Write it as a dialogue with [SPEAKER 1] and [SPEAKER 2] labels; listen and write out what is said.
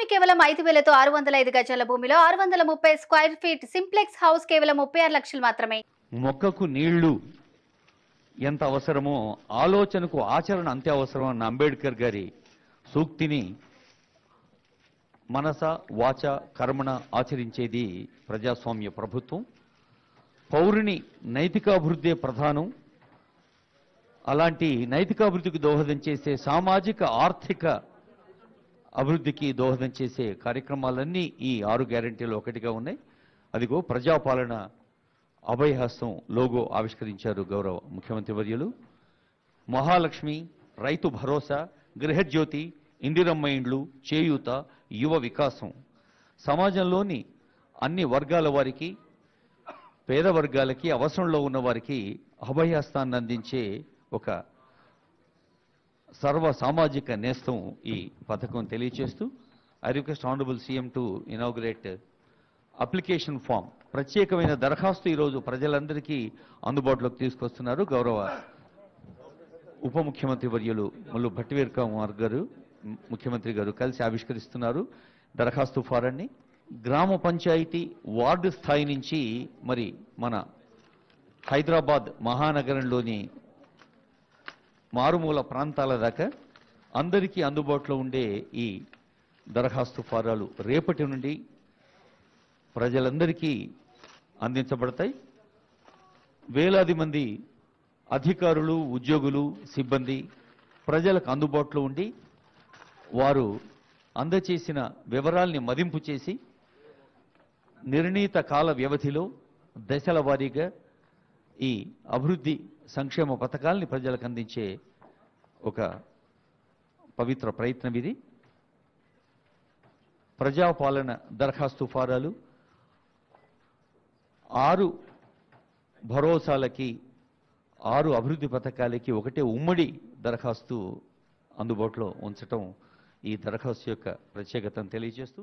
[SPEAKER 1] భూమి కేవలం 5,000తో 605 గజాల భూమిలో 630 స్క్వేర్ ఫీట్ సింప్లెక్స్ హౌస్ కేవలం 36 లక్షలు మాత్రమే.
[SPEAKER 2] మొక్కకు నీళ్లు ఎంత అవసరమో ఆలోచనకు ఆచరణ అంతే అవసరం అన్న అంబేద్కర్ గారి సూక్తిని మనస వాచ కర్మణ ఆచరించేది ప్రజాస్వామ్య ప్రభుత్వం. పౌరుని నైతికాభివృద్ధి ప్రధానం. అలాంటి నైతికాభివృద్ధికి దోహదం చేసే సామాజిక ఆర్థిక అభివృద్ధికి దోహదం చేసే కార్యక్రమాలన్నీ ఈ 6 గ్యారెంటీలు ఒకటిగా ఉన్నాయి. అదిగో ప్రజాపాలన అభయహస్తం లోగో ఆవిష్కరించారు గౌరవ ముఖ్యమంత్రి వర్యులు. మహాలక్ష్మి, రైతు భరోసా, గృహజ్యోతి, ఇందిరమ్మ ఇండ్లు, చేయూత, యువ వికాసం సమాజంలోని అన్ని వర్గాల వారికి, పేద వర్గాలకి, అవసరంలో ఉన్న వారికి అభయహస్తాన్ని అందించే ఒక సర్వ సామాజిక నేస్తం ఈ పథకం తెలియచేస్తూ I request honourable CM to inaugurate application form. ప్రత్యేకమైన దరఖాస్తు ఈరోజు ప్రజలందరికీ అందుబాటులోకి తీసుకొస్తున్నారు. గౌరవ ఉప ముఖ్యమంత్రి వర్యులు ముల్లు భట్టి వీరయ్య గారు, ముఖ్యమంత్రి గారు కలిసి ఆవిష్కరిస్తున్నారు దరఖాస్తు ఫారాన్ని. గ్రామ పంచాయతీ వార్డు స్థాయి నుంచి మరి మన హైదరాబాద్ మహానగరంలోని మారుమూల ప్రాంతాల దాకా అందరికీ అందుబాటులో ఉండే ఈ దరఖాస్తు ఫారాలు రేపటి నుండి ప్రజలందరికీ అందించబడతాయి. వేలాది మంది అధికారులు, ఉద్యోగులు, సిబ్బంది ప్రజలకు అందుబాటులో ఉండి వారు అందచేసిన వివరాల్ని మదింపు చేసి నిర్ణీత కాల వ్యవధిలో దశల వారీగా ఈ అభివృద్ధి సంక్షేమ పథకాల్ని ప్రజలకు అందించే ఒక పవిత్ర ప్రయత్నం ఇది. ప్రజాపాలన దరఖాస్తు ఫారాలు 6 భరోసాలకి, 6 అభివృద్ధి పథకాలకి ఒకటే ఉమ్మడి దరఖాస్తు అందుబాటులో ఉంచటం ఈ దరఖాస్తు యొక్క ప్రత్యేకతను తెలియజేస్తూ